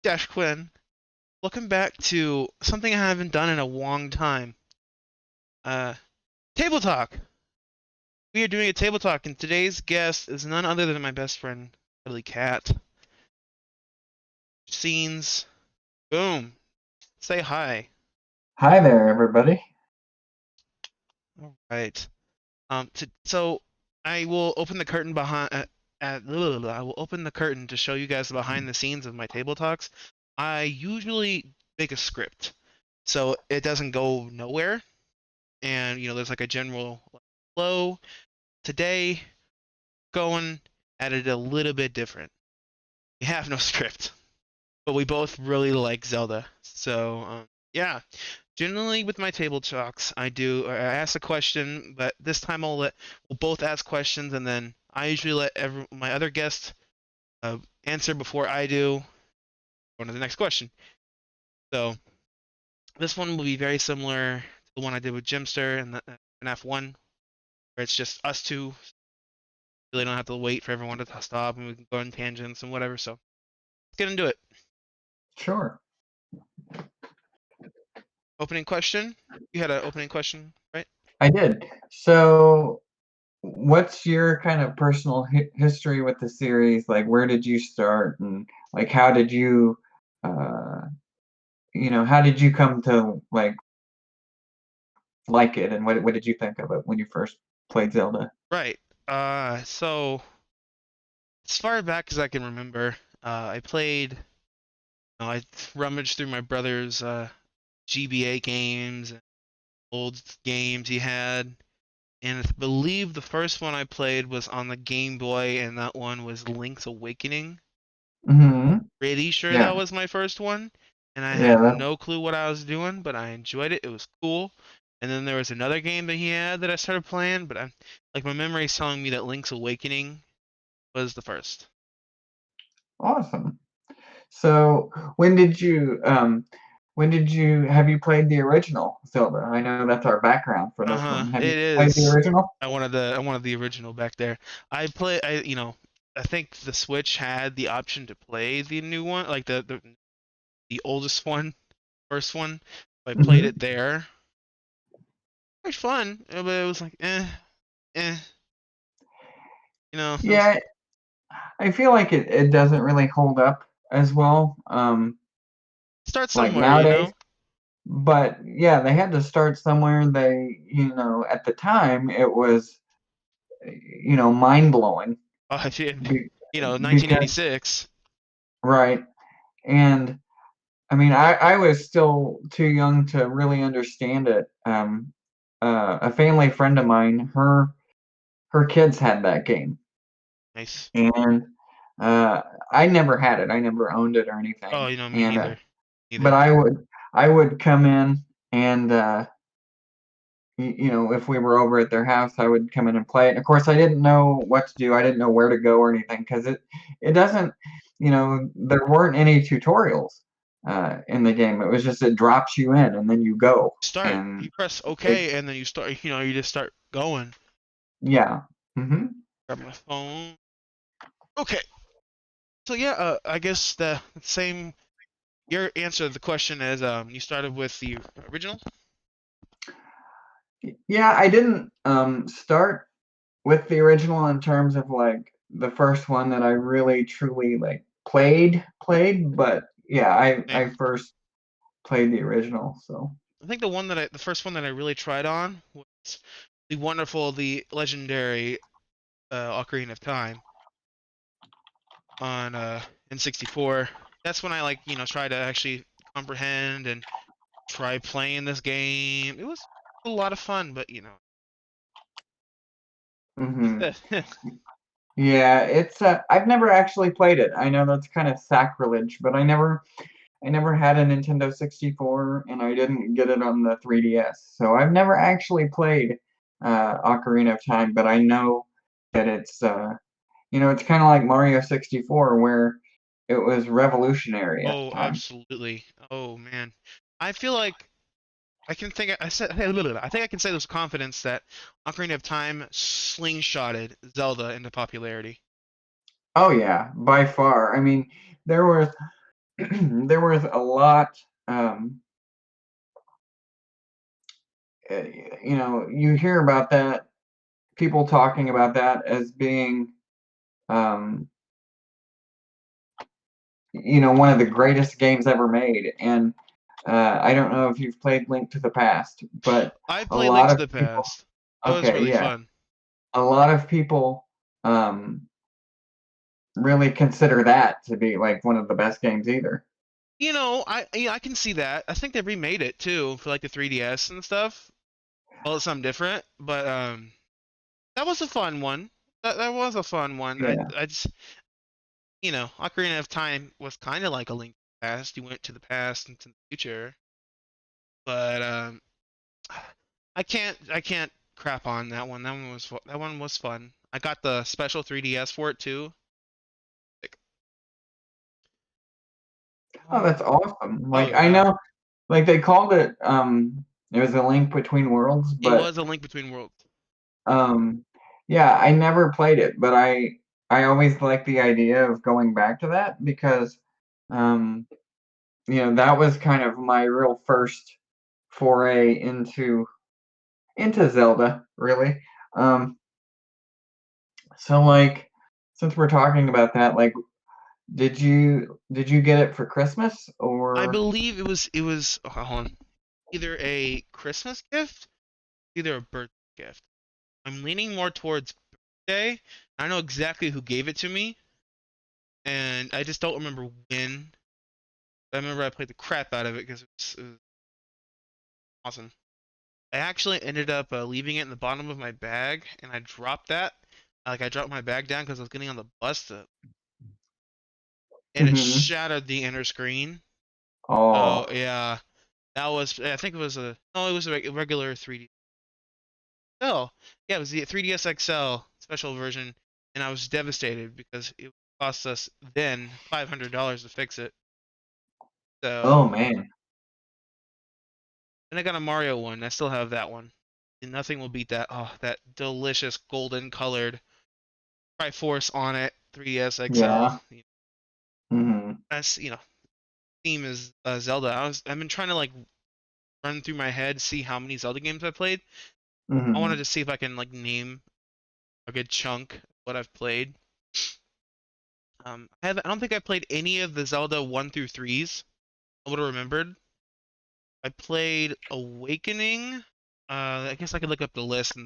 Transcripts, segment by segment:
Quinn. Welcome back to something I haven't done in a long time. Uh, Table Talk. We are doing a table talk, and today's guest is none other than my best friend, Cuddly Cat. Scenes. Boom. Say hi. Hi there, everybody. All right. So I will open the curtain I will open the curtain to show you guys behind the scenes of my table talks. I usually make a script, so it doesn't go nowhere, and there's like a general flow. Today, going at it a little bit different. We have no script, but we both really like Zelda. So, yeah. Generally, with my table talks, I ask a question, but this time we'll both ask questions, and then I usually let my other guest uh, answer before I do. On to the next question. So this one will be very similar to the one I did with Jimster and F1, where it's just us two. Really don't have to wait for everyone to stop, and we can go on tangents and whatever. So let's get into it. Sure. Opening question. You had an opening question, right? I did. So, what's your kind of personal history with the series? Like, where did you start, and like, how did you, uh, how did you come to like it, and what did you think of it when you first played Zelda? Right. So as far back as I can remember, I played. I rummaged through my brother's GBA games and old games he had, and I believe the first one I played was on the Game Boy, and that one was Link's Awakening. Mm-hmm. Pretty sure Yeah. that was my first one, and I Yeah. had no clue what I was doing, but I enjoyed it. It was cool. And then there was another game that he had that I started playing, but my memory's telling me that Link's Awakening was the first. Awesome. So, when did you have you played the original Zelda? I know that's our background for this Uh-huh. one. Have you It played the is. original? I wanted the original back there. I think the Switch had the option to play the new one, like the oldest one, first one. I played Mm-hmm. it there. It was fun, but it was like eh. It was Yeah, I feel like it doesn't really hold up as well, start like somewhere. nowadays. But yeah, they had to start somewhere. At the time, it was, mind blowing Oh, be, because 1986. right. And I mean, I was still too young to really understand it. A family friend of mine, her kids had that game, Nice. and uh, I never had it. I never owned it or Oh, anything. me And neither. but Neither. I would come in and if we were over at their house, I would come in and play it. And of course, I didn't know what to do. I didn't know where to go or anything because it doesn't, there weren't any tutorials in the game. It was just it drops you in and then you go. Start. And You press it, OK, and then you start. You just start going. yeah. Hmm. Grab my phone. Okay. So yeah, I guess the same. Your answer to the question is you started with the original. Yeah, I didn't start with the original in terms of like the first one that I really truly like played, but yeah, I Same. first played the original, so. I think the first one that I really tried on was the legendary Ocarina of Time on N64. That's when I try to actually comprehend and try playing this game. It was a lot of fun, but Hmm. that's it. Yeah, it's I've never actually played it. I know that's kind of sacrilege, but I never had a Nintendo 64 and I didn't get it on the 3DS. So I've never actually played Ocarina of Time, but I know that it's kind of like Mario 64 where it was revolutionary at Oh, the time. absolutely. Oh man, I feel like I think I can say this with confidence that Ocarina of Time slingshotted Zelda into popularity. Oh yeah, by far. I mean, there was. there was a lot. Um, you hear about that, people talking about that as being, um, one of the greatest games ever made. And I don't know if you've played Link to the Past, but I a played Link lot to of the people, Past. That was okay, really yeah, fun. a lot of people um, really consider that to be like one of the best games either. I can see that. I think they remade it too for like the 3DS and stuff. Well, it's something different, but that was a fun one. That was a fun one. Yeah. I just Ocarina of Time was kind of like a Link to the Past. You went to the past and to the future, but I can't crap on that one. That one was fun. I got the special 3DS for it too. Like, Oh, oh, that's awesome. oh Like I yeah, know, like they called it, it was a link between worlds, it but was a Link Between Worlds. um, yeah, I never played it, but I always like the idea of going back to that because, um, that was kind of my real first foray into Zelda, really. Um, so like, since we're talking about that, like, did you get it for Christmas I or? believe it was oh, hold on, either a Christmas gift, either a birthday gift. I'm leaning more towards birthday. I know exactly who gave it to me, and I just don't remember when. I remember I played the crap out of it because it was awesome. I actually ended up leaving it in the bottom of my bag, and I dropped that. Like I dropped my bag down because I was getting on the bus, and it Mhm. shattered the inner screen. So Oh, yeah, that was. I think it was a no, it was a regular 3D. Oh, yeah, it was the 3DS XL special version, and I was devastated because it cost us then $500 to fix it. oh So, man. and I got a Mario one. I still have that one. And nothing will beat that. Oh, that delicious golden colored Triforce on it, 3DS XL. Yeah. Mhm. That's theme is Zelda. I've been trying to like run through my head, see how many Zelda games I played. I wanted Mhm. to see if I can like name a good chunk of what I've played. I don't think I played any of the Zelda 1 through 3s. I would have remembered. I played Awakening. I guess I could look up the list.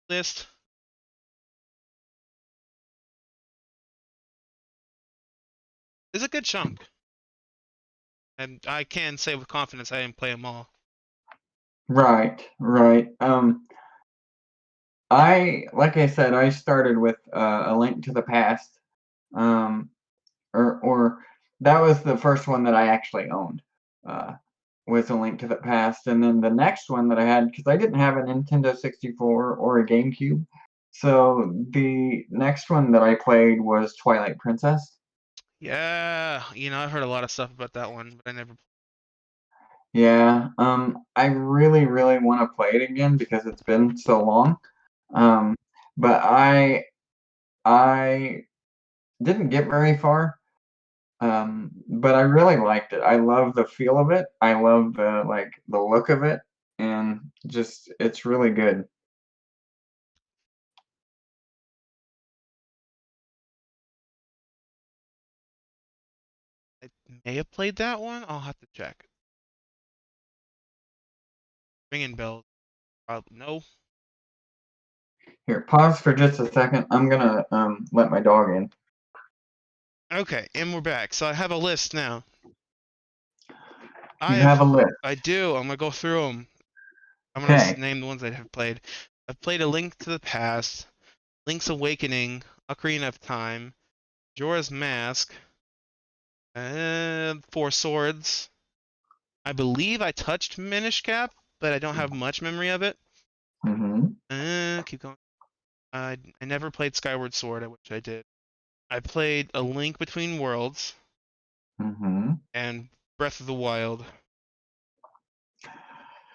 It's a good chunk, and I can say with confidence I didn't play them all. Right, right. Like I said, I started with A Link to the Past, um, or that was the first one that I actually owned, uh, was A Link to the Past, and then the next one that I had, because I didn't have a Nintendo 64 or a GameCube, so the next one that I played was Twilight Princess. Yeah, I've heard a lot of stuff about that one, but I never. Yeah, I really, really want to play it again because it's been so long. Um, but I didn't get very far. But I really liked it. I love the feel of it. I love the look of it, and just it's really good. I may have played that one. I'll have to check. Ringing bells. Probably no. Here, pause for just a second. I'm gonna let my dog in. Okay, and we're back. So I have a list now. I You have have. a list. I do. I'm gonna go through them. I'm gonna Okay. name the ones I have played. I've played A Link to the Past, Link's Awakening, Ocarina of Time, Jorah's Mask, Four Swords. I believe I touched Minish Cap, but I don't have much memory of it. Mm-hmm. Keep going. I never played Skyward Sword. I wish I did. I played A Link Between Worlds Mm-hmm. and Breath of the Wild.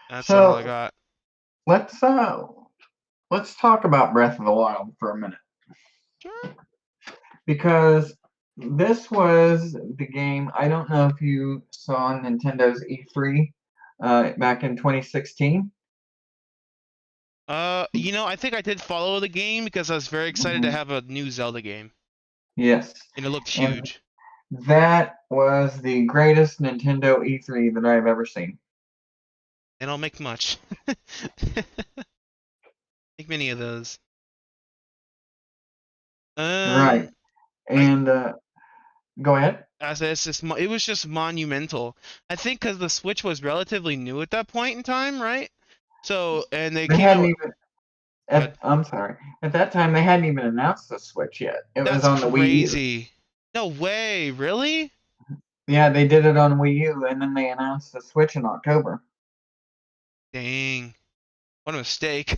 That's all I So got. let's uh let's talk about Breath of the Wild for a minute Sure. because This was the game. I don't know if you saw Nintendo's E3 back in 2016. I think I did follow the game because I was very excited to Mhm. have a new Zelda game, Yes. and it looked And huge. that was the greatest Nintendo E3 that I've ever seen. They don't make much. Make many of those. Right. Um, I And go ahead. as it's just it was just monumental. I think because the Switch was relatively new at that point in time, right? So and they They came hadn't out. even But I'm sorry. At that time they hadn't even announced the Switch yet. It was that's on the Wii U. crazy. No way, really? Yeah, they did it on Wii U and then they announced the Switch in October. Dang, what a mistake.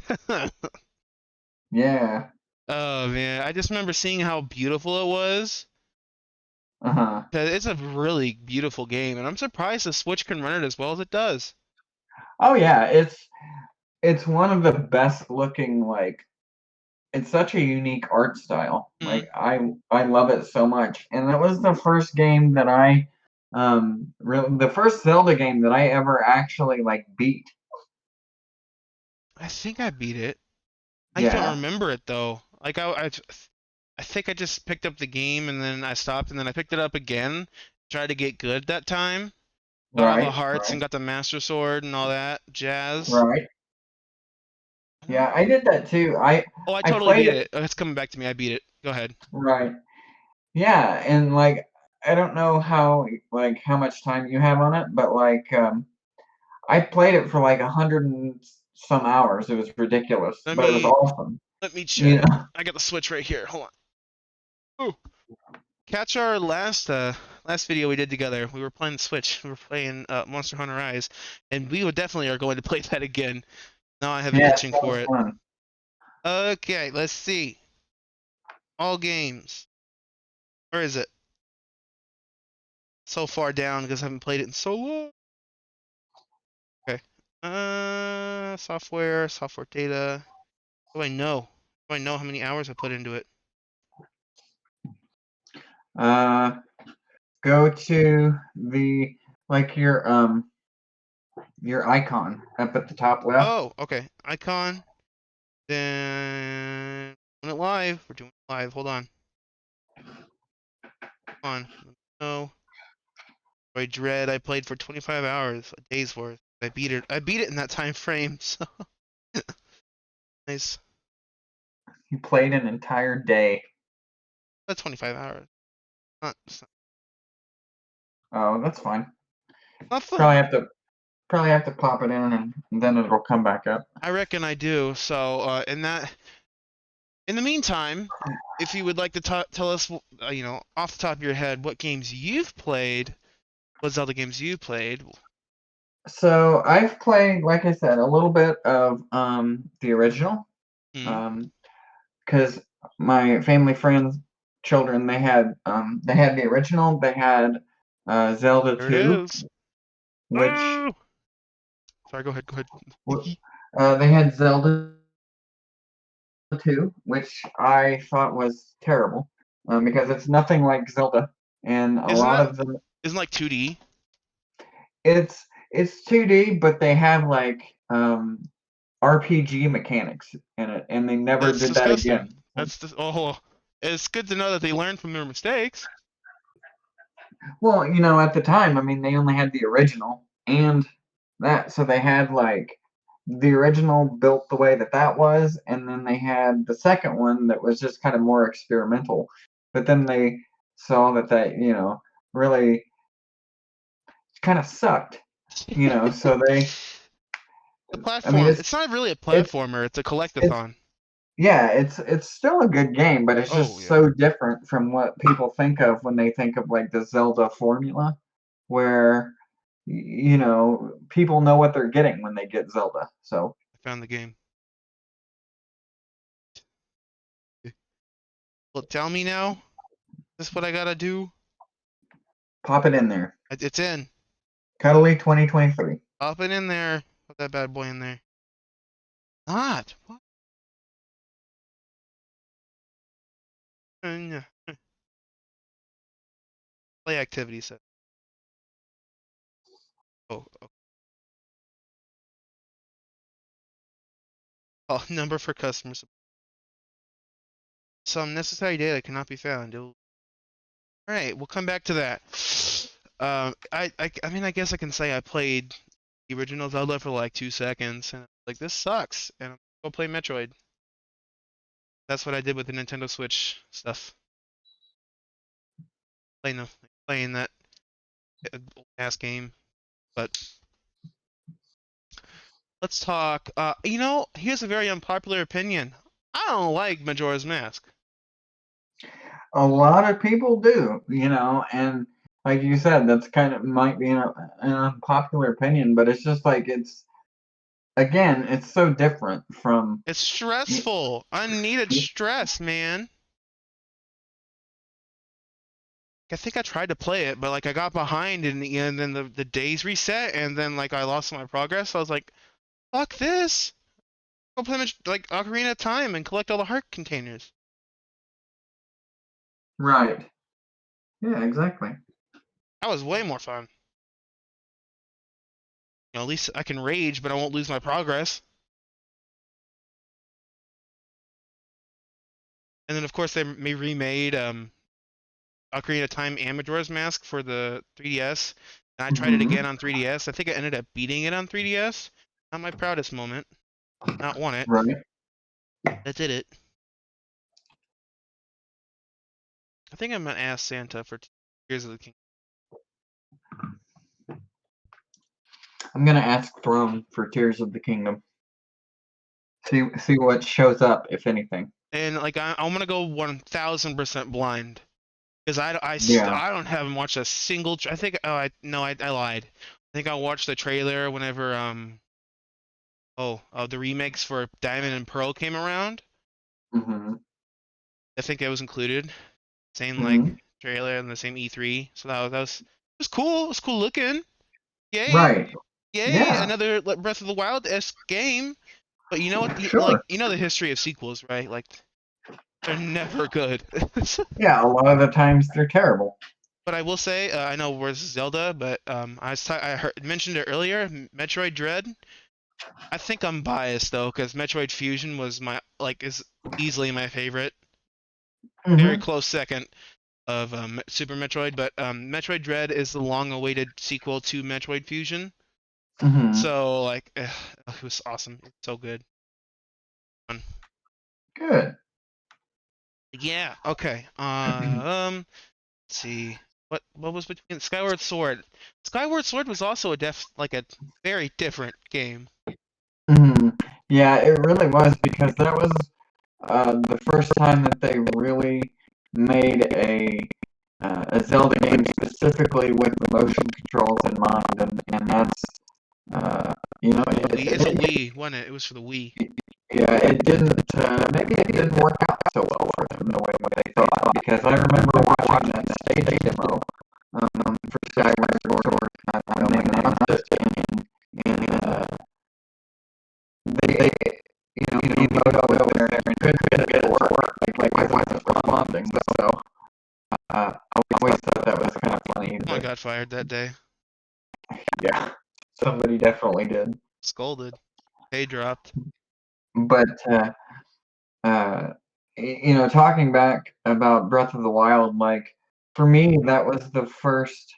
Yeah. Oh man, I just remember seeing how beautiful it was. Uh-huh. 'Cause it's a really beautiful game, and I'm surprised the Switch can run it as well as it does. Oh yeah, it's one of the best looking like it's such a unique art style. Hmm. Like I love it so much. And it was the first game that I really the first Zelda game that I ever actually like beat. I think I beat it. I don't Yeah. remember it though. I think I just picked up the game and then I stopped and then I picked it up again. Tried to get good that time. Got all the Right, hearts and right, got the Master Sword and all that jazz. right. Uh, Yeah, I did that too. Oh, I I totally played beat it it. Oh, it's coming back to me. I beat it. Go ahead. right. Yeah, and like I don't know how much time you have on it, but I played it for like 100 and some hours. It was ridiculous, Let but it was me awesome. let me You check. know. I got the Switch right here. Hold on. Ooh. Catch our last video we did together. We were playing the Switch. We were playing Monster Hunter Rise, and we would definitely are going to play that again. Now I have an Yes, itching that for was it. fun. Okay, let's see. All games. Where is it? So far down because I haven't played it in so long. Okay. Software data. What do I know? Do I know how many hours I put into it? Uh, Go to the like your icon up at the top left. Oh, okay. Icon. Then doing it live. We're doing it live. Hold on. Hold on. No. I Dread. I played for 25 hours, a day's worth. I beat it. I beat it in that time frame. So nice. You played an entire day. That's 25 hours. Not Oh, that's fine. not Probably fun. have to probably have to pop it in and then it'll come back up. I reckon I do. So in the meantime, if you would like to tell us, off the top of your head, what games you've played, what Zelda games you played. So I've played, like I said, a little bit of the original. Hmm. Um, because my family friends, children, they had the original. They had Zelda There it 2, is. which Oh, sorry. Go ahead. Go ahead. they had Zelda 2, which I thought was terrible because it's nothing like Zelda, and a Isn't lot that of them isn't like 2D? it's 2D, but they have like RPG mechanics in it, and they never That's did that disgusting. again. Oh, it's good to know that they learn from their mistakes. Well, at the time, I mean, they only had the original and that, so they had like the original built the way that that was, and then they had the second one that was just kind of more experimental. But then they saw that really kind of sucked, so The I mean, platform. It's not really a it's, platformer. It's a it's, collectathon. yeah, it's still a good game, but it's Oh just yeah. so different from what people think of when they think of like the Zelda formula, where people know what they're getting when they get Zelda. So I found the game. Well, tell me now. Is this what I gotta do? pop it in there. It's in. Cuddly 2023. Pop it in there. Put that bad boy in there. Not. What? Play activity set. Oh, oh, number for customers. Some necessary data cannot be found. All right, we'll come back to that. I mean, I guess I can say I played the original Zelda for like 2 seconds, and like this sucks, and I'm gonna go play Metroid. That's what I did with the Nintendo Switch stuff. Playing that old ass game. But let's talk. Here's a very unpopular opinion. I don't like Majora's Mask. A lot of people do, and like you said, that's kind of might be an unpopular opinion, but it's just like it's so different from. It's stressful. Unneeded stress, man. I think I tried to play it, but like I got behind in the end, then the days reset, and then like I lost my progress. So I was like, "Fuck this! Go play like Ocarina of Time and collect all the heart containers." Right. Yeah, exactly. That was way more fun. At least I can rage, but I won't lose my progress. And then of course they remade Ocarina of Time and Majora's Mask for the 3DS. And I tried it Hmm. again on 3DS. I think I ended up beating it on 3DS. Not my proudest moment. Not won it. Right. That did it. I think I'm gonna ask Santa for Tears of the King. I'm gonna ask Throne for Tears of the Kingdom. See what shows up, if anything. And like I'm gonna go 1,000% blind because Yeah. I don't haven't watched a single. I think no I lied. I think I watched the trailer whenever the remakes for Diamond and Pearl came around. Hmm. I think that was included. Same like Hmm. trailer and the same E3. So it was cool. It was cool looking. Yay, Right. yay! Yeah. Another Breath of the Wild-esque game. But you know what? Sure. The history of sequels, right? Like they're never good. Yeah. A lot of the times they're terrible. But I will say, I know where's Zelda, but I mentioned it earlier. Metroid Dread. I think I'm biased though, because Metroid Fusion was is easily my favorite. Very Hmm. close second of Super Metroid, but Metroid Dread is the long-awaited sequel to Metroid Fusion. Hmm. So like, it was awesome. It's so good. Good. Yeah. Okay. Let's see. What was between Skyward Sword? Skyward Sword was also a very different game. Hmm. Yeah, it really was because that was the first time that they really made a Zelda game specifically with the motion controls in mind, and that's uh, you know The Wii. It's a it, Wii, wasn't it? It was for the Wii. yeah, it didn't maybe it didn't work out so well for them the way what they thought, because I remember watching that stage demo for Skyward Sword when they announced it, and they Miyamoto was there and couldn't get it to work, like wasn't responding. So I always thought that was kind of funny. Someone got fired that day. Yeah, somebody definitely did. Scolded. Pay dropped. But uh, talking back about Breath of the Wild, like for me, that was the first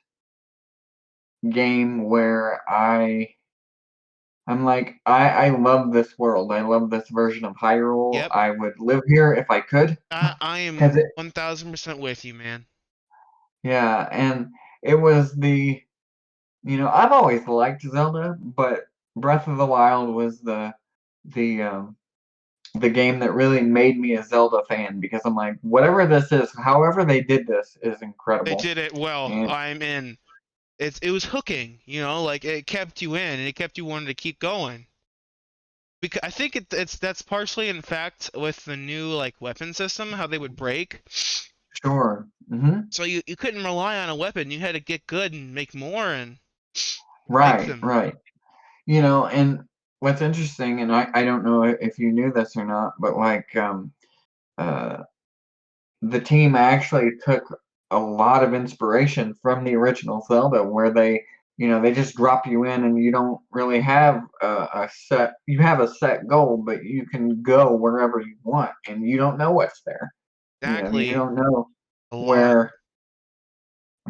game where I'm like, I love this world. I love this version of Hyrule. Yep. I would live here if I could. I Cause am 1,000% with you, man. yeah, and it was I've always liked Zelda, but Breath of the Wild was the um, the game that really made me a Zelda fan, because I'm like, whatever this is, however they did this is They incredible. did it well. And I'm in. It was hooking, like it kept you in and it kept you wanting to keep going. Because I think that's partially in fact with the new like weapon system, how they would break. sure. Hmm. So you couldn't rely on a weapon. You had to get good and make more and break Right, them. right. And what's interesting, and I don't know if you knew this or not, but like uh, the team actually took a lot of inspiration from the original Zelda, where they just drop you in and you don't really have a set. You have a set goal, but you can go wherever you want, and you don't know what's there. You Exactly. don't know A lot. where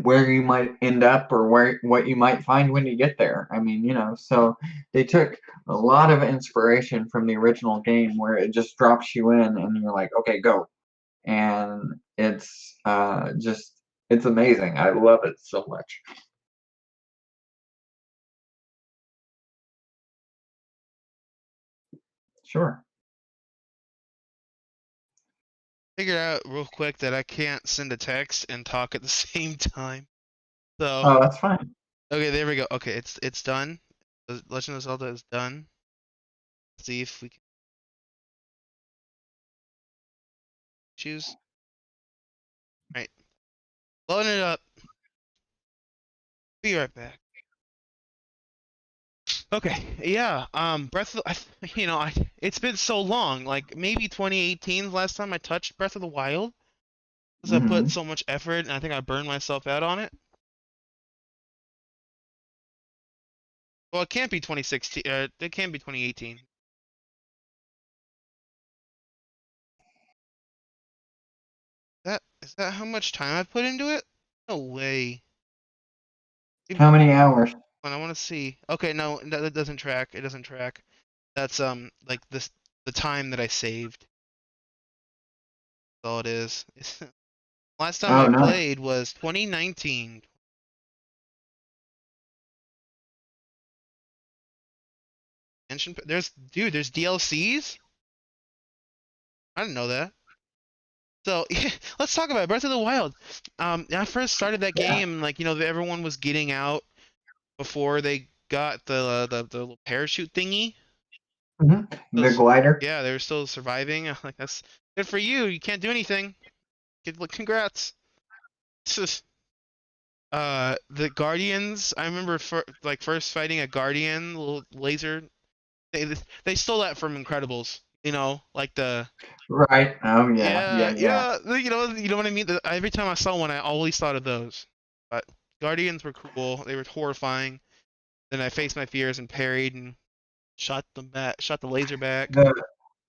where you might end up or where what you might find when you get there. I mean, so they took a lot of inspiration from the original game where it just drops you in and you're like, okay, go. And it's amazing. I love it so much. Sure. Figured out real quick that I can't send a text and talk at the same time. So, Oh, that's fine. okay, there we go. Okay, it's done. The Legend of Zelda is done. Let's see if we can choose. All right, loading it up. Be right back. Okay, yeah. Breath of it's been so long. Like maybe 2018 is the last time I touched Breath of the Wild because I put Hmm. so much effort and I think I burned myself out on it. Well, it can't be 2016. It can't be 2018. Is that how much time I put into it? No way. How many hours? I want to see. Okay, no, that doesn't track. It doesn't track. That's like the time that I saved. That's all it is. Last time Oh, I nice. played was 2019. There's DLCs. I didn't know that. So yeah, let's talk about it. Breath of the Wild. I first started that Yeah. game like everyone was getting out before they got the little parachute thingy. Hmm. The Those, glider. yeah, they were still surviving. I'm like that's good for you. You can't do anything. Congrats. The Guardians. I remember first fighting a Guardian, little laser. They stole that from Incredibles. Like the Right. Oh, yeah. Yeah. yeah Yeah. yeah. You know what I mean. Every time I saw one, I always thought of those. But Guardians were cool. They were horrifying. Then I faced my fears and parried and shot them back. Shot the laser back. The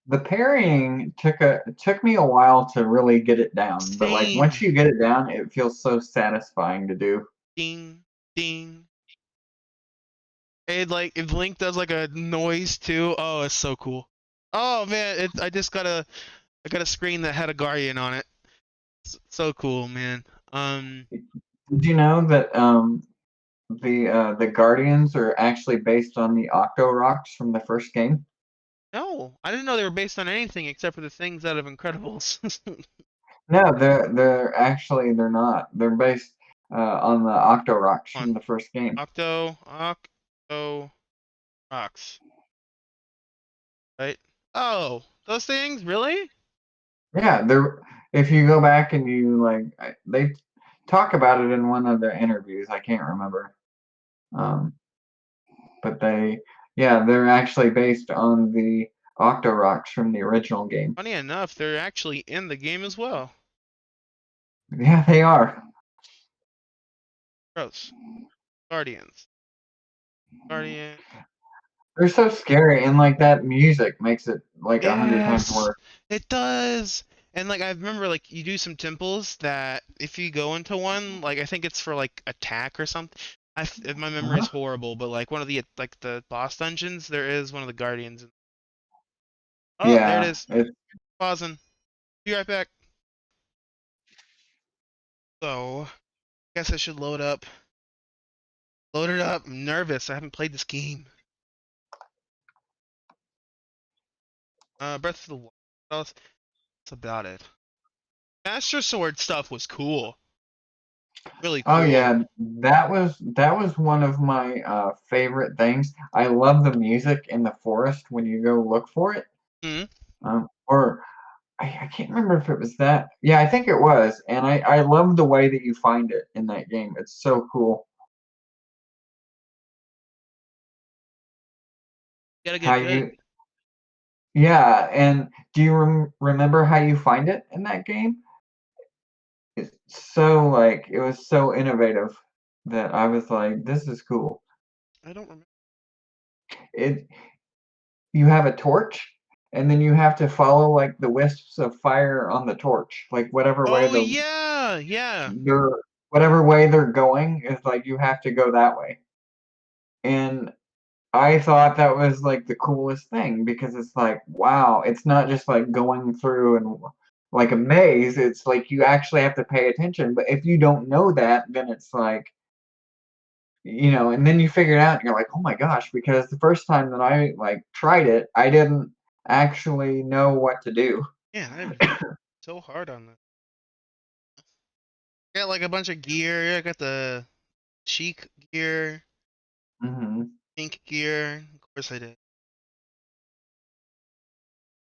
the parrying took me a while to really get it down, but like once Same. you get it down, it feels so satisfying to do. Ding ding. And like if Link does like a noise too. Oh, it's so cool. Oh man, I got a screen that had a Guardian on it. So cool, man. Um, Did you know that the Guardians are actually based on the Octo Rocks from the first game? no, I didn't know they were based on anything except for the things out of Incredibles. No, they're not. They're based on the Octo Rocks On from the first game. Octo Rocks, right? Oh, those things, really? Yeah, they're if you go back and you they talk about it in one of their interviews. I can't remember. Um, but they're actually based on the Octorocks from the original game. Funny enough, they're actually in the game as well. Yeah, they are. Gross. Guardians. Guardian. They're so scary, and like that music makes it like 100 times Yes, worse. it does. And like I remember like you do some temples that if you go into one, like I think it's for like attack or something. If my memory is Uh-huh. horrible, but like one of the boss dungeons, there is one of the guardians. Oh, there it Yeah, is. it's Pausing. Be right back. So, guess I should load up. Load it up. I'm nervous. I haven't played this game. Breath of the Wild. That's about it. Master Sword stuff was cool. Really oh cool. yeah, that was one of my favorite things. I love the music in the forest when you go look for it. Hmm. Or I can't remember if it was that. Yeah, I think it was. And I love the way that you find it in that game. It's so cool. Gotta How get good. you, yeah, and do you remember how you find it in that game? so like it was so innovative that I was like, this is cool. I don't remember. It You have a torch and then you have to follow like the wisps of fire on the torch. Like Oh yeah, yeah. they're whatever way they're going is like you have to go that way. And I thought that was like the coolest thing because it's like, wow, it's not just like going through and like a maze, it's like you actually have to pay attention. But if you don't know that, then it's like, and then you figure it out and you're like, oh my gosh, because the first time that I like tried it, I didn't actually know what to do. Man, I'm so hard on this. I got like a bunch of gear. I got the cheek gear, Hmm. pink gear. Of course I did.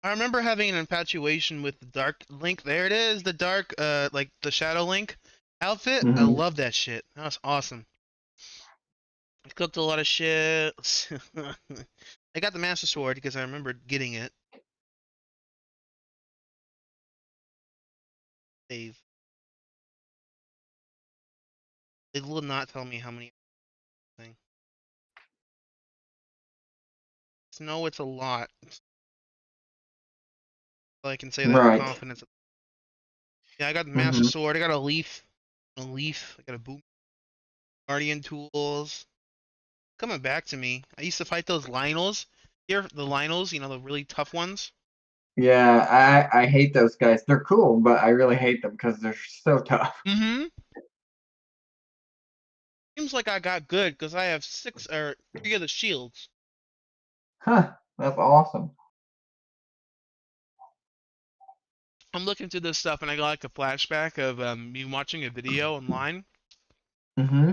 I remember having an infatuation with the Dark Link. There it is, the dark, like the Shadow Link outfit. I Hmm. love that shit. That was awesome. I cooked a lot of shit. I got the Master Sword because I remember getting it. Save. It will not tell me how many things. No, it's a lot. I can say that with Right. confidence. Yeah, I got the Master Hmm. Sword. I got a leaf. A leaf. I got a boom. Guardian tools. Coming back to me. I used to fight those Lionels. Here, the Lionels, the really tough ones. Yeah, I hate those guys. They're cool, but I really hate them because they're so tough. Mm-hmm. Seems like I got good because I have six or three of the shields. Huh, that's awesome. I'm looking through this stuff and I got like a flashback of me watching a video online Hmm.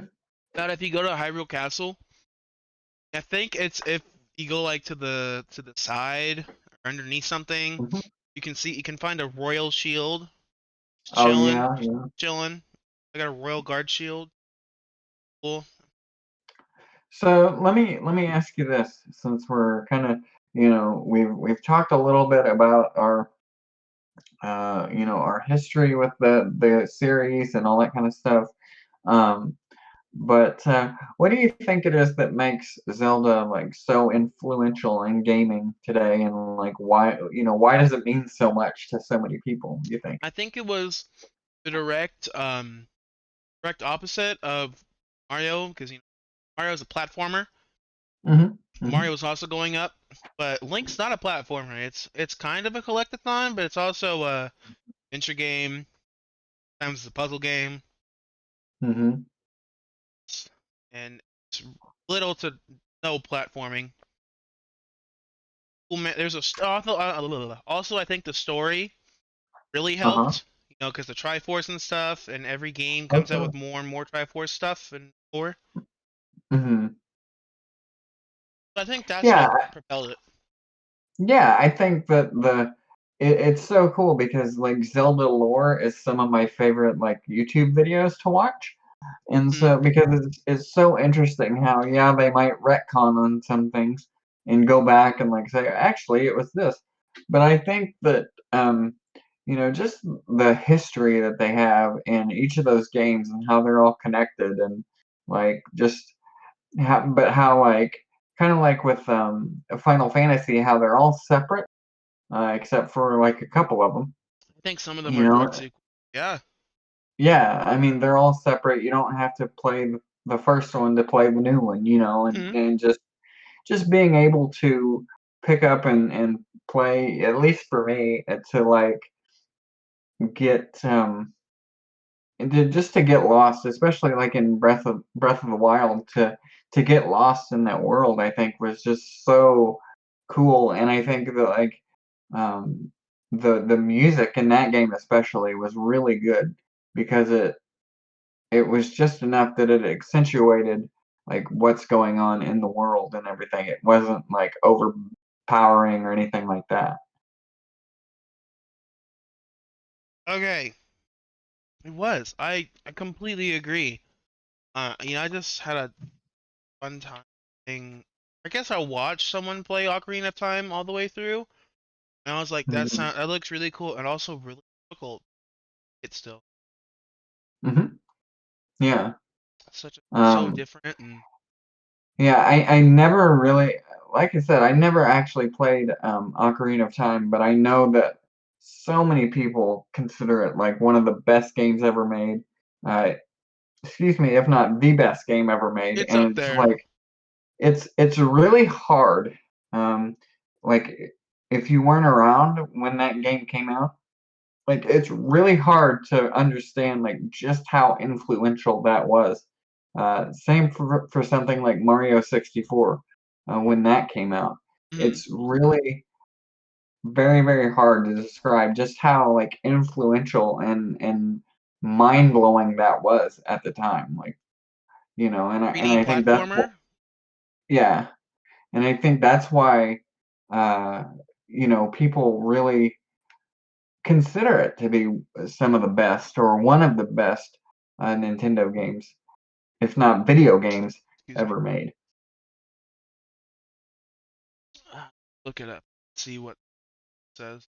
that if you go to Hyrule Castle, I think it's if you go like to the side or underneath something, Hmm. you can find a royal shield. Just Oh chilling, yeah, yeah. chilling. I got a royal guard shield. Cool. So let me ask you this, since we're kind of, we've talked a little bit about our history with the series and all that kind of stuff. Um, but what do you think it is that makes Zelda like so influential in gaming today, and like why does it mean so much to so many people? You think? I think it was the direct opposite of Mario because Mario's a platformer. Hmm. Hmm. Mario's also going up, but Link's not a platformer. It's kind of a collectathon, but it's also a adventure game. Sometimes it's a puzzle game, Hmm. and it's little to no platforming. There's also I think the story really Uh-huh. helped. Because the Triforce and stuff, and every game comes out Okay. with more and more Triforce stuff and more. Hmm. So I think that's what Yeah, propelled it. yeah, I think that it's so cool because like Zelda lore is some of my favorite like YouTube videos to watch. And Hmm. so because it's so interesting how yeah, they might retcon on some things and go back and like say actually it was this. But I think that just the history that they have in each of those games and how they're all connected and like just how like kind of like with Final Fantasy how they're all separate except for like a couple of them. I think some of them You are know, direct sequel. Yeah. yeah. I mean, they're all separate. You don't have to play the first one to play the new one. And Hmm. just being able to pick up and play at least for me to like get and to get lost, especially like in Breath of the Wild, to get lost in that world, I think was just so cool. And I think that like um, the music in that game especially was really good because it was just enough that it accentuated like what's going on in the world and everything. It wasn't like overpowering or anything like that. Okay. It was. I completely agree. I just had a fun time playing. I guess I watched someone play Ocarina of Time all the way through, and I was like, Mhm. that looks really cool and also really difficult. It's still. Hmm. Yeah. So Um, different and yeah, I never really, like I said, I never actually played Ocarina of Time, but I know that so many people consider it like one of the best games ever made. Uh, excuse me, if not the best game ever made, it's up and it's there. like it's really hard. Um, like if you weren't around when that game came out, like it's really hard to understand like just how influential that was. Same for something like Mario 64 when that came out. Hmm. It's really very hard to describe just how like influential and mind blowing that was at the time. Like and 3D I think that's what, platformer. yeah, and I think that's why uh, people really consider it to be some of the best or one of the best Nintendo games, if not video games, Excuse me. ever made. Look it up. See what it says.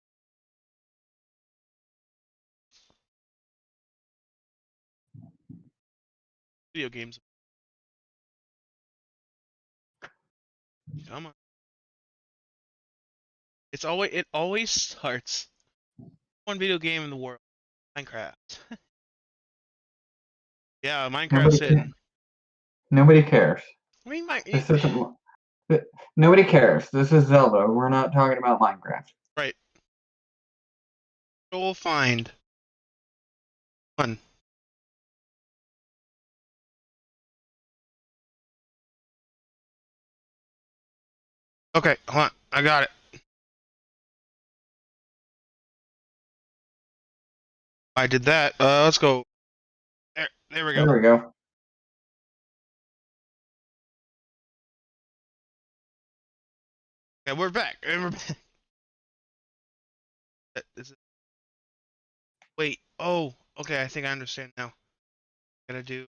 Video games. Come on. It always starts one video game in the world. Minecraft. Yeah, Minecraft's Nobody hidden. can, nobody cares. I mean, my This isn't. Nobody cares. This is Zelda. We're not talking about Minecraft. right. We'll find one. Okay, hold on. I got it. I did that. Let's go. There we go. There we go. Yeah, we're back. And we're back. Wait. Oh, okay. I think I understand now. Gotta do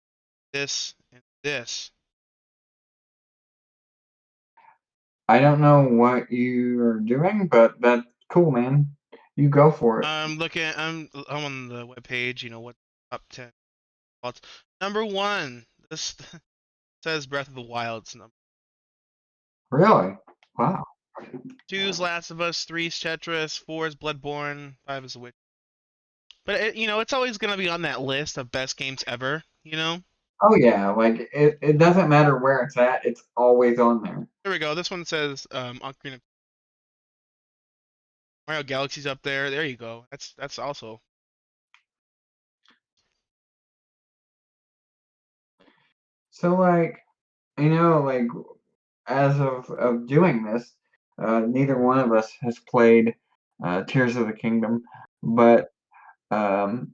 this and this. I don't know what you're doing, but that's cool, man. You go for it. I'm looking. I'm on the web page. You know what? Top 10 plots. Number one. This says Breath of the Wild's number. Really? Wow. Two is Last of Us. Three is Tetris. Four is Bloodborne. Five is The Witcher. But it's always gonna be on that list of best games ever. Oh yeah, like it doesn't matter where it's at, it's always on there. There we go. This one says Ocarina Mario Galaxy's up there. There you go. That's also. So like, like as of doing this, neither one of us has played Tears of the Kingdom, but um,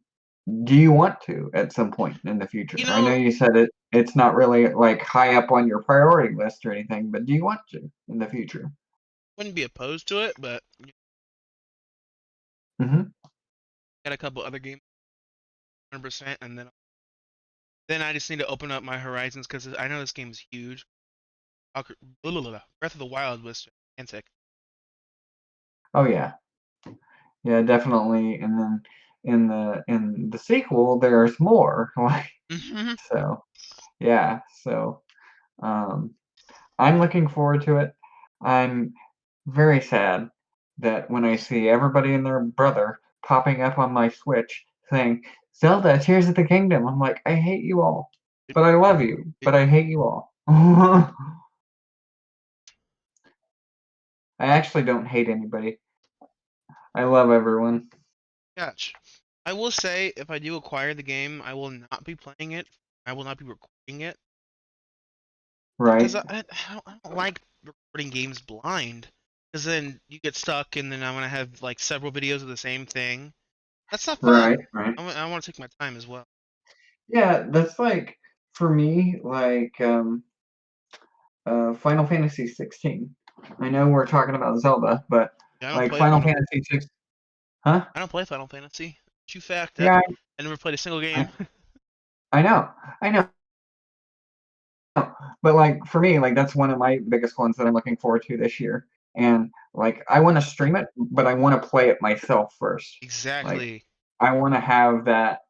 do you want to at some point in the You future? I know know, you said it's not really like high up on your priority list or anything, but do you want to in the future? wouldn't be opposed to it, but Hmm. got a couple other games, 100%, and then I just need to open up my horizons because I know this game is huge. Breath of the Wild was gigantic. Oh yeah, yeah, definitely. And then in the sequel, there's more. Like Hmm. so, yeah. So um, I'm looking forward to it. I'm very sad that when I see everybody and their brother popping up on my Switch saying, Zelda, Tears of the Kingdom, I'm like, I hate you all. But I love you, It, but I hate you all. I actually don't hate anybody. I love everyone. gosh, I will say if I do acquire the game, I will not be playing it. I will not be recording it because Right, I don't like recording games blind. Because then you get stuck, and then I want to have like several videos of the same thing. That's not right, fun. right. I want to take my time as well. Yeah, that's like, for me, like, Final Fantasy 16. I know we're talking about Zelda, but Yeah, I don't like play Final Final. Fantasy 6, huh? I don't play Final Fantasy. True fact. Yeah, I never played a single game. I, I know, I know. But like for me, like that's one of my biggest ones that I'm looking forward to this year. And like I want to stream it, but I want to play it myself first. Like Exactly. I want to have that.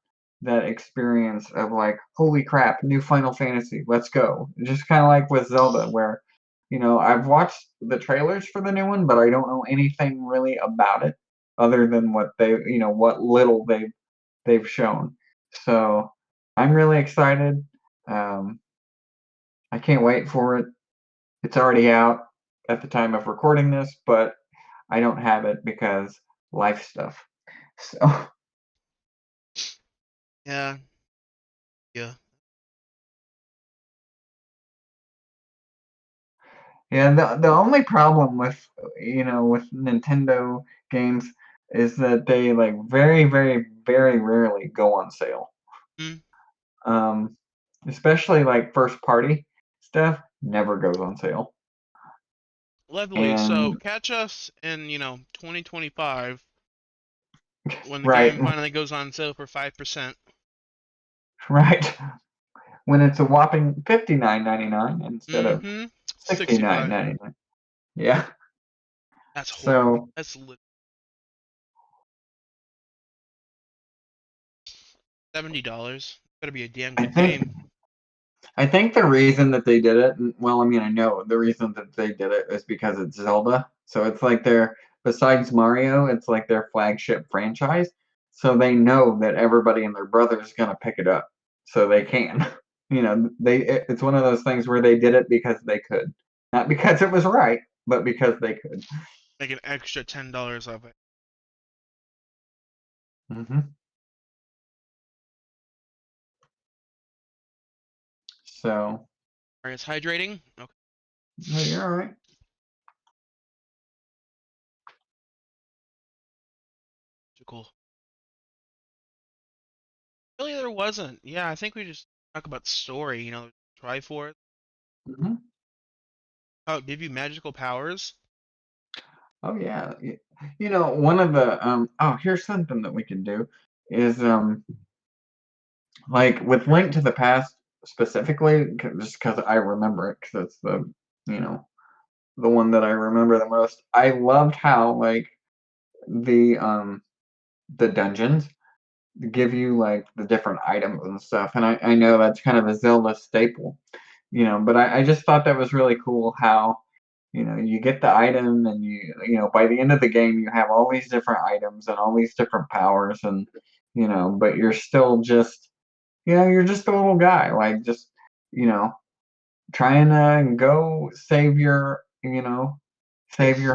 that experience of like, holy crap, new Final Fantasy, let's go. Just kind of like with Zelda, where I've watched the trailers for the new one, but I don't know anything really about it other than what little they've shown. So I'm really excited. Um, I can't wait for it. It's already out at the time of recording this, but I don't have it because life stuff. So Yeah, yeah. yeah, the only problem with Nintendo games is that they like very, very, very rarely go on sale. Mm, Um, Especially like first party stuff never goes on sale. lovely. So And catch us in 2025 when the right, game finally goes on sale for 5%. right. When it's a whopping $59.99 instead of Mm-hmm. 65. 69.99. Yeah. That's horrible. So That's $70. Better be a damn I good think game. I think the reason that they did it, well, I mean, I know the reason that they did it is because it's Zelda. So it's like besides Mario, it's like their flagship franchise. So they know that everybody and their brother is going to pick it up. So they can. It's one of those things where they did it because they could. Not because it was right, but because they could. Make an extra $10 off it. Hmm. So, Alright, it's hydrating. Okay, no, you're all right. too cool. Really, there wasn't. Yeah, I think we just talk about story. Triforce. Hmm. Oh, give you magical powers. Oh yeah. One of the here's something that we can do is like with Link to the Past specifically, just because I remember it, because it's you know the one that I remember the most. I loved how like the um the dungeons give you like the different items and stuff, and I know that's kind of a Zelda staple, but I just thought that was really cool how you get the item and by the end of the game you have all these different items and all these different powers and but you're still just you're just a little guy, like just, you know, trying to go save Life. your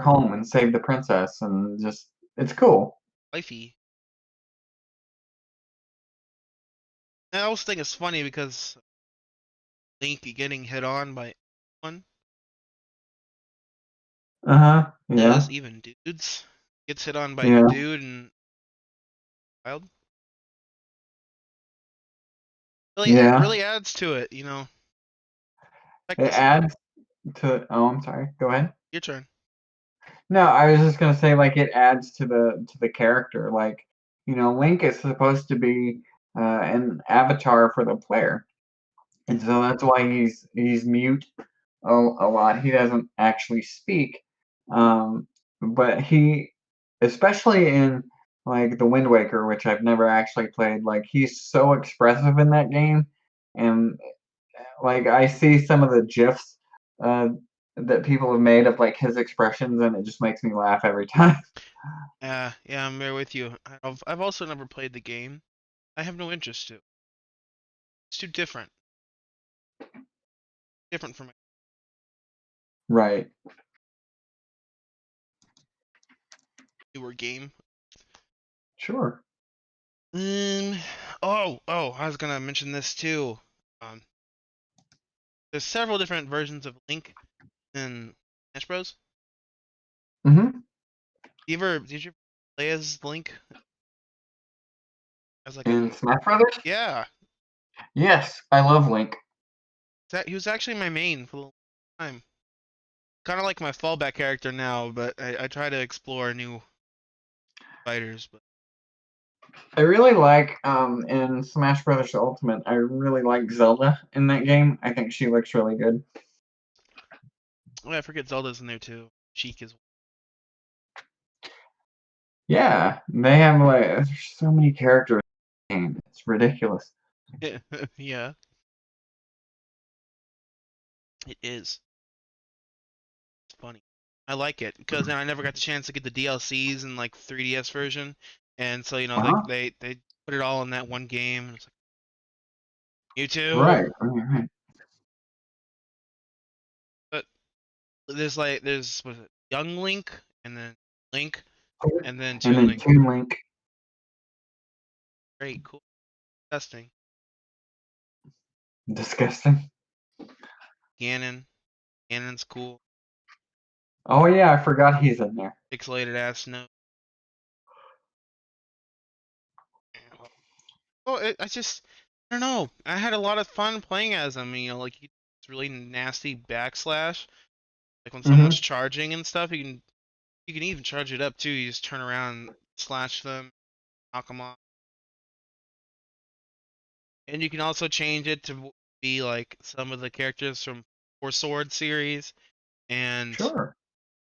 home and save the princess and just it's cool. Lifey. I always think it's funny because Link getting hit on by one Uh-huh. is Yeah. even dudes. Gets hit on by a Yeah. dude and wild. Really, Yeah. really adds to it. Check It this out. adds to oh, I'm sorry. Go ahead. Your turn. No, I was just gonna say like it adds to the character. Like, Link is supposed to be an avatar for the player. And Hmm. so that's why he's mute a lot. He doesn't actually speak, but especially in like the Wind Waker, which I've never actually played. Like he's so expressive in that game, and like I see some of the gifs uh, that people have made of like his expressions, and it just makes me laugh every time. Yeah, yeah, I'm there with you. I've also never played the game. I have no interest to. It's too different. Different from a Right. newer game. Sure. Um. Oh, I was gonna mention this too. Um, there's several different versions of Link in Smash Bros. Hmm. Did you play as Link as like a In Smash Brothers. yeah? Yes, I love Link. That he was actually my main for a long time. Kind of like my fallback character now, but I try to explore new fighters. But I really like in Smash Brothers Ultimate. I really like Zelda in that game. I think she looks really good. oh, yeah, I forget Zelda's in there too. Sheik is. Yeah, they have like there's so many characters. game. It's ridiculous. Yeah, it is. It's funny. I like it because then I never got the chance to get the DLCs in like 3DS version, and so like Uh-huh. they put it all in that one game. And it's like you too, Right. but there's what is it, Young Link and then Link and then And Toon then Link. Toon Link, Great, cool, testing. disgusting. Ganon, Ganon's cool. Oh yeah, I forgot he's in there. Pixelated ass no. Oh, I don't know. I had a lot of fun playing as him. Like it's really nasty backslash. Like when someone's Hmm. charging and stuff, you can even charge it up too. You just turn around and slash them, knock them off. And you can also change it to be like some of the characters from Four Sword series, and Sure.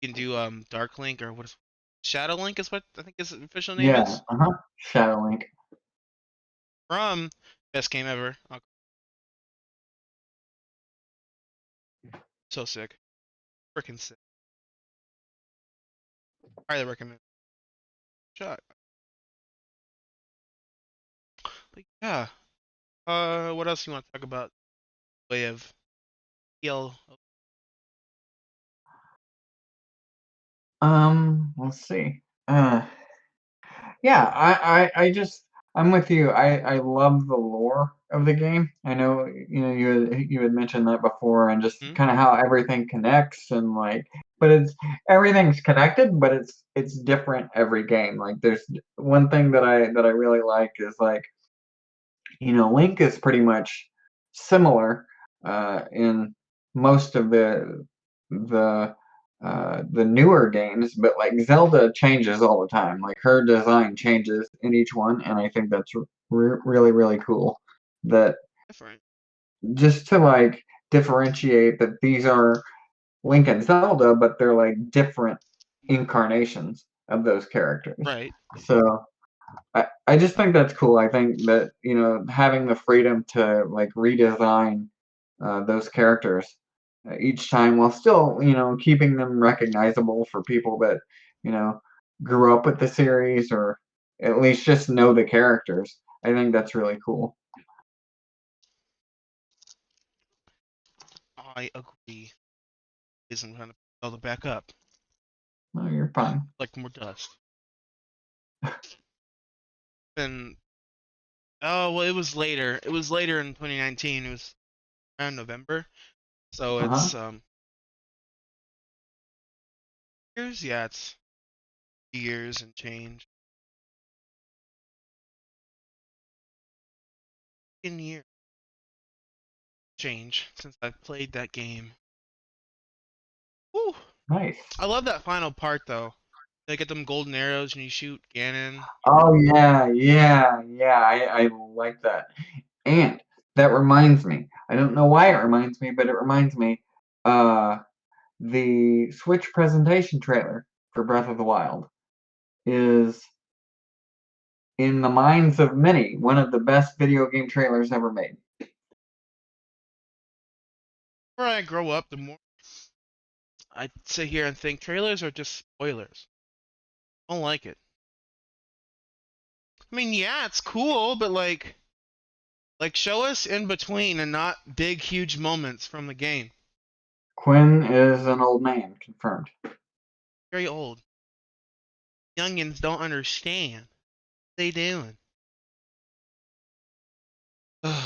you can do Dark Link or what is Shadow Link is what I think his official name Yeah. is Uh-huh. Shadow Link. from best game ever. Oh, so sick, freaking sick. Highly recommend. Shot. But yeah. What else you want to talk about? Way of TL. Let's see. Yeah, I'm with you. I love the lore of the game. I know, you had mentioned that before, and just Hmm? kind of how everything connects, and like, but everything's connected, but it's different every game. Like, there's one thing that I really like is, like, Link is pretty much similar in most of the newer games, but like Zelda changes all the time. Like, her design changes in each one, and I think that's really really cool. That Different. just to like differentiate that these are Link and Zelda, but they're like different incarnations of those characters. Right. So I just think that's cool. I think that, having the freedom to like redesign those characters each time, while still, keeping them recognizable for people that, you know, grew up with the series, or at least just know the characters. I think that's really cool. I agree. Isn't trying to fill the back up. No, you're fine. Like more dust. And oh well, it was later. It was later in 2019. It was around November. So Uh-huh. it's years. Yeah, it's years and change. In year change since I played that game. Woo! Nice. I love that final part though. They get them golden arrows and you shoot Ganon. Oh yeah. I like that. And that reminds me. I don't know why it reminds me, but it reminds me. Uh, the Switch presentation trailer for Breath of the Wild is, in the minds of many, one of the best video game trailers ever made. The more I grow up, the more I sit here and think trailers are just spoilers. I don't like it. I mean, yeah, it's cool, but like show us in between and not big, huge moments from the game. Quinn is an old man, confirmed. Very old. Youngins don't understand. What they doing? I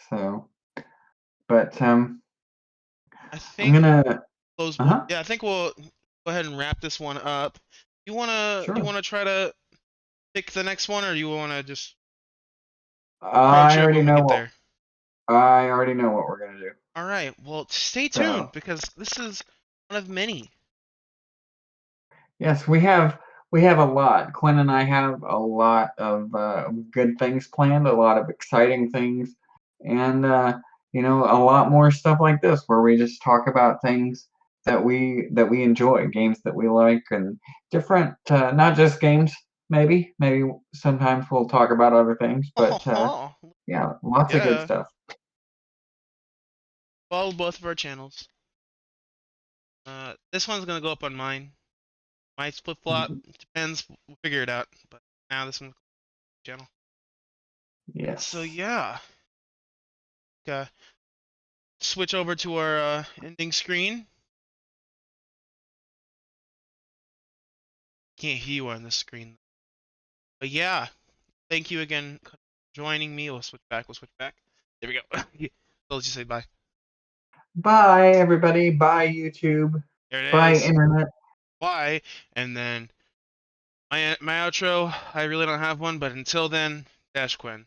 So, but I'm think gonna. close. Uh huh. Yeah, I think we'll go ahead and wrap this one up. Do you Sure. wanna try to pick the next one, or do you wanna just approach I it already when we know get what there? I already know what we're gonna do. All right. Well, stay tuned So, because this is one of many. yes, we have a lot. Quinn and I have a lot of good things planned, a lot of exciting things, and a lot more stuff like this where we just talk about things that we enjoy, games that we like, and different, not just games. maybe sometimes we'll talk about other things, but Oh, yeah, lots of good yeah. stuff. Follow both of our channels. This one's gonna go up on mine. Might flip flop. Mhm. Depends. We'll figure it out. But now this one's channel. So Yes. yeah. Uh, Switch over to our ending screen. Can't hear you on the screen. But yeah, thank you again for joining me. We'll switch back. We'll switch back. There we go. So let's just say bye. Bye, everybody. Bye, YouTube. There it Bye, is. Internet. Bye. And then my outro. I really don't have one, but until then, Dash Quinn.